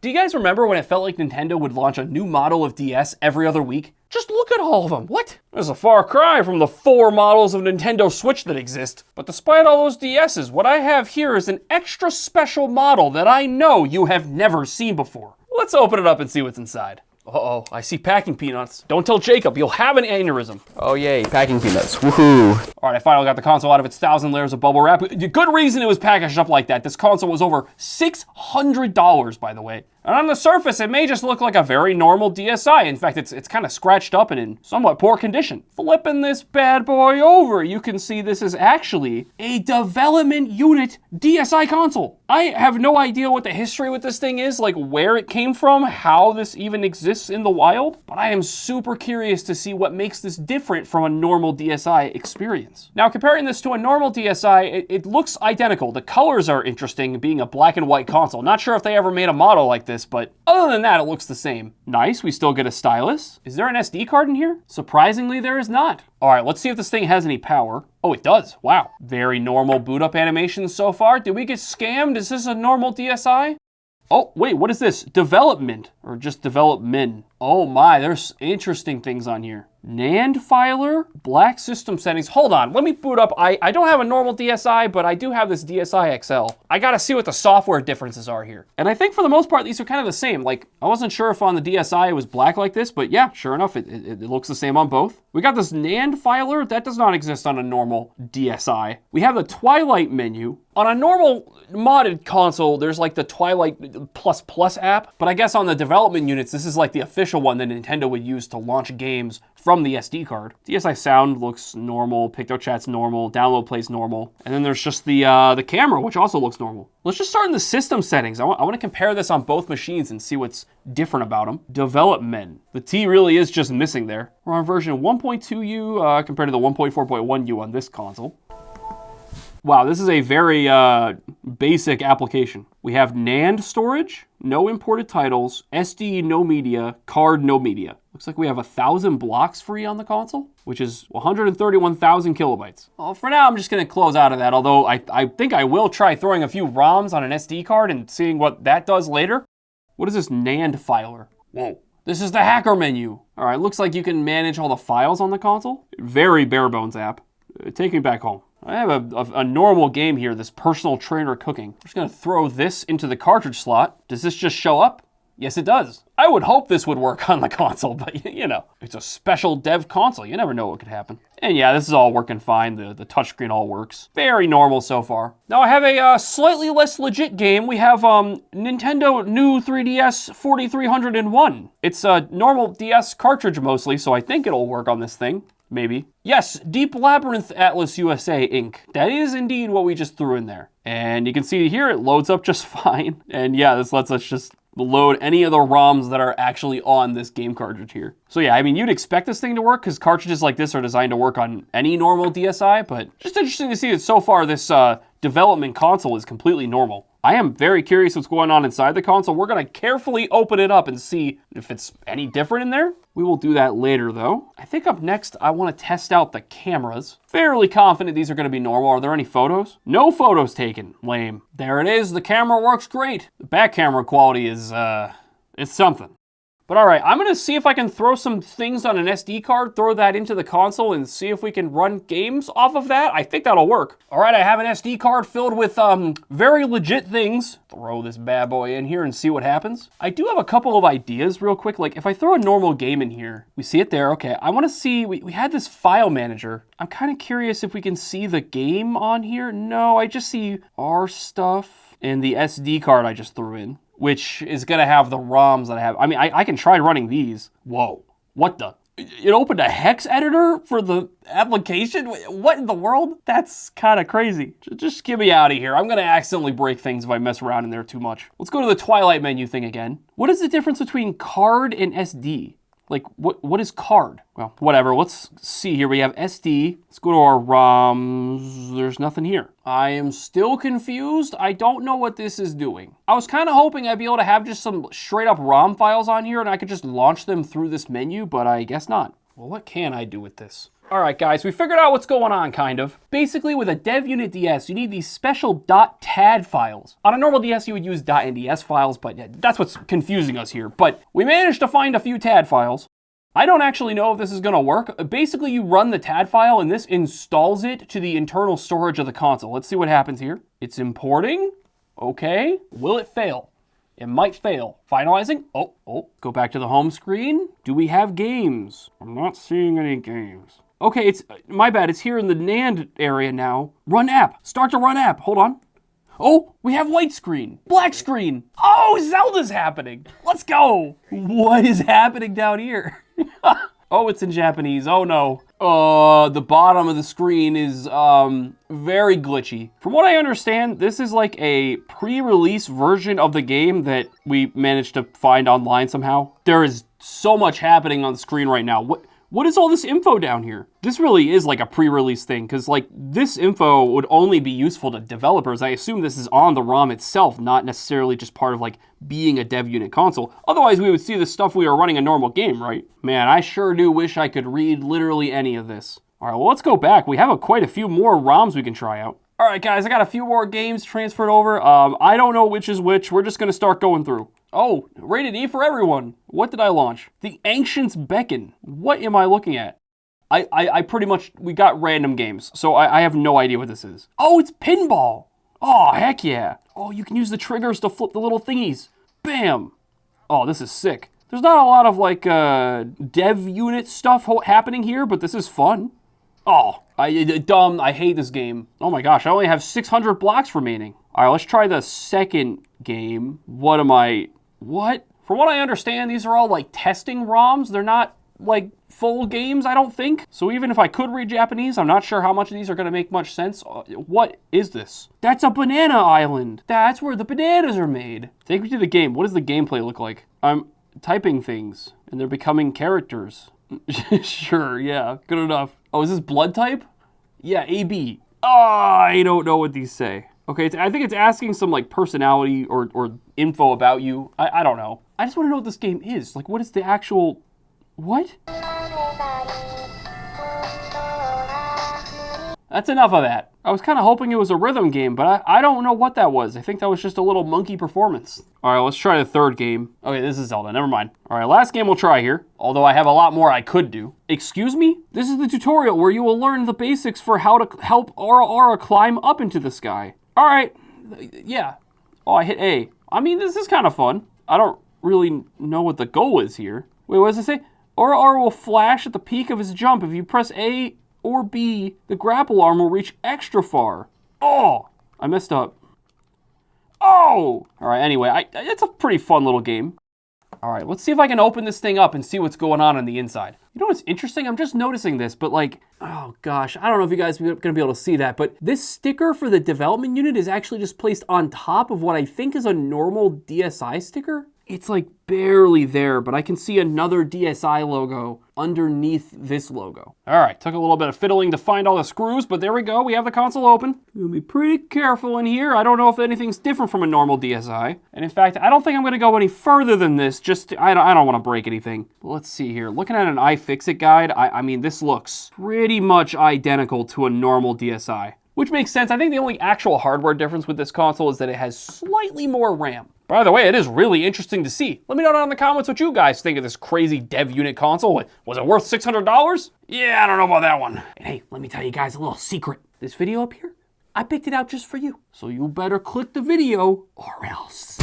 Do you guys remember when it felt like Nintendo would launch a new model of DS every other week? Just look at all of them. What? There's a far cry from the 4 models of Nintendo Switch that exist. But despite all those DSs, what I have here is an extra special model that I know you have never seen before. Let's open it up and see what's inside. Uh-oh, I see packing peanuts. Don't tell Jacob, you'll have an aneurysm. Oh yay, packing peanuts, woohoo. All right, I finally got the console out of its 1,000 layers of bubble wrap. Good reason it was packaged up like that. This console was over $600, by the way. And on the surface, it may just look like a very normal DSi. In fact, it's kind of scratched up and in somewhat poor condition. Flipping this bad boy over, you can see this is actually a development unit DSi console. I have no idea what the history with this thing is, like where it came from, how this even exists in the wild, but I am super curious to see what makes this different from a normal DSi experience. Now, comparing this to a normal DSi, it looks identical. The colors are interesting, being a black and white console. Not sure if they ever made a model like this, but other than that, it looks the same. Nice, we still get a stylus. Is there an SD card in here? Surprisingly, there is not. All right, let's see if this thing has any power. Oh, it does, wow. Very normal boot up animations so far. Did we get scammed? Is this a normal DSi? Oh, wait, what is this? Development, or just development? Oh my, there's interesting things on here. NAND filer, black system settings. Hold on, let me boot up. I don't have a normal DSi, but I do have this DSi XL. I gotta see what the software differences are here. And I think for the most part, these are kind of the same. Like, I wasn't sure if on the DSi it was black like this, but yeah, sure enough, it looks the same on both. We got this NAND filer. That does not exist on a normal DSi. We have the Twilight menu. On a normal modded console, there's like the Twilight Plus app, but I guess on the development units, this is like the official one that Nintendo would use to launch games from the SD card. DSi sound looks normal, PictoChat's normal, download plays normal, and then there's just the camera, which also looks normal. Let's just start in the system settings. I want to compare this on both machines and see what's different about them. Development. The T really is just missing there. We're on version 1.2U compared to the 1.4.1U on this console. Wow, this is a very basic application. We have NAND storage, no imported titles, SD, no media, card, no media. Looks like we have 1,000 blocks free on the console, which is 131,000 kilobytes. Well, for now, I'm just gonna close out of that, although I think I will try throwing a few ROMs on an SD card and seeing what that does later. What is this NAND filer? Whoa. This is the hacker menu. All right, looks like you can manage all the files on the console. Very bare bones app. Take me back home. I have a normal game here, this personal trainer cooking. I'm just gonna throw this into the cartridge slot. Does this just show up? Yes, it does. I would hope this would work on the console, but you know, it's a special dev console. You never know what could happen. And yeah, this is all working fine. The touchscreen all works. Very normal so far. Now I have a slightly less legit game. We have Nintendo New 3DS 4301. It's a normal DS cartridge mostly, so I think it'll work on this thing. Maybe. Yes, Deep Labyrinth Atlas USA Inc. That is indeed what we just threw in there. And you can see here it loads up just fine. And yeah, this lets us just load any of the ROMs that are actually on this game cartridge here. So yeah, I mean, you'd expect this thing to work because cartridges like this are designed to work on any normal DSi, but just interesting to see that so far this development console is completely normal. I am very curious what's going on inside the console. We're gonna carefully open it up and see if it's any different in there. We will do that later though. I think up next, I wanna test out the cameras. Fairly confident these are gonna be normal. Are there any photos? No photos taken, lame. There it is, the camera works great. The back camera quality is, it's something. But all right, I'm gonna see if I can throw some things on an SD card, throw that into the console and see if we can run games off of that. I think that'll work. All right, I have an SD card filled with very legit things. Throw this bad boy in here and see what happens. I do have a couple of ideas real quick. Like if I throw a normal game in here, we see it there, okay. I wanna see, we had this file manager. I'm kind of curious if we can see the game on here. No, I just see our stuff and the SD card I just threw in, which is gonna have the ROMs that I have. I mean, I can try running these. Whoa, what the? It opened a hex editor for the application? What in the world? That's kind of crazy. Just get me out of here. I'm gonna accidentally break things if I mess around in there too much. Let's go to the Twilight menu thing again. What is the difference between card and SD? Like, what is card? Well, whatever, let's see here. We have SD. Let's go to our ROMs. There's nothing here. I am still confused. I don't know what this is doing. I was kind of hoping I'd be able to have just some straight up ROM files on here and I could just launch them through this menu, but I guess not. Well, what can I do with this? All right, guys, we figured out what's going on, kind of. Basically, with a dev unit DS, you need these special .tad files. On a normal DS, you would use .nds files, but yeah, that's what's confusing us here. But we managed to find a few TAD files. I don't actually know if this is gonna work. Basically, you run the TAD file, and this installs it to the internal storage of the console. Let's see what happens here. It's importing. Okay. Will it fail? It might fail. Finalizing. Oh, go back to the home screen. Do we have games? I'm not seeing any games. Okay, it's my bad. It's here in the NAND area now. Run app. Start to run app. Hold on. Oh, we have white screen. Black screen. Oh, Zelda's happening. Let's go. What is happening down here? Oh, it's in Japanese. Oh no. The bottom of the screen is very glitchy. From what I understand, this is like a pre-release version of the game that we managed to find online somehow. There is so much happening on the screen right now. What is all this info down here? This really is like a pre-release thing, because like this info would only be useful to developers. I assume this is on the ROM itself, not necessarily just part of like being a dev unit console. Otherwise, we would see the stuff we are running a normal game, right? Man, I sure do wish I could read literally any of this. All right, well, let's go back. We have quite a few more ROMs we can try out. All right, guys, I got a few more games transferred over. I don't know which is which. We're just gonna start going through. Oh, rated E for everyone. What did I launch? The Ancients Beckon. What am I looking at? I pretty much, we got random games, so I have no idea what this is. Oh, it's pinball. Oh, heck yeah. Oh, you can use the triggers to flip the little thingies. Bam. Oh, this is sick. There's not a lot of like dev unit stuff happening here, but this is fun. Oh, I hate this game. Oh my gosh, I only have 600 blocks remaining. All right, let's try the second game. What? From what I understand, these are all like testing ROMs. They're not like full games, I don't think. So even if I could read Japanese, I'm not sure how much of these are gonna make much sense. What is this? That's a banana island. That's where the bananas are made. Take me to the game. What does the gameplay look like? I'm typing things and they're becoming characters. Sure, yeah, good enough. Oh, is this blood type? Yeah, AB. Oh, I don't know what these say. Okay, I think it's asking some like personality or info about you. I don't know. I just want to know what this game is. Like, what is the actual... What? That's enough of that. I was kind of hoping it was a rhythm game, but I don't know what that was. I think that was just a little monkey performance. All right, let's try the third game. Okay, this is Zelda, never mind. All right, last game we'll try here, although I have a lot more I could do. Excuse me? This is the tutorial where you will learn the basics for how to help Aura climb up into the sky. All right, yeah. Oh, I hit A. I mean, this is kind of fun. I don't really know what the goal is here. Wait, what does it say? Aura will flash at the peak of his jump. If you press A or B, the grapple arm will reach extra far. Oh, I messed up. Oh! All right, anyway, it's a pretty fun little game. All right, let's see if I can open this thing up and see what's going on the inside. You know what's interesting? I'm just noticing this, but like, oh gosh, I don't know if you guys are gonna be able to see that, but this sticker for the development unit is actually just placed on top of what I think is a normal DSi sticker. It's like barely there, but I can see another DSi logo underneath this logo. All right, took a little bit of fiddling to find all the screws, but there we go. We have the console open. We'll be pretty careful in here. I don't know if anything's different from a normal DSi. And in fact, I don't think I'm gonna go any further than this. I don't wanna break anything. Let's see here. Looking at an iFixit guide, I mean, this looks pretty much identical to a normal DSi, which makes sense. I think the only actual hardware difference with this console is that it has slightly more RAM. By the way, it is really interesting to see. Let me know down in the comments what you guys think of this crazy dev unit console. Was it worth $600? Yeah, I don't know about that one. And hey, let me tell you guys a little secret. This video up here, I picked it out just for you. So you better click the video or else.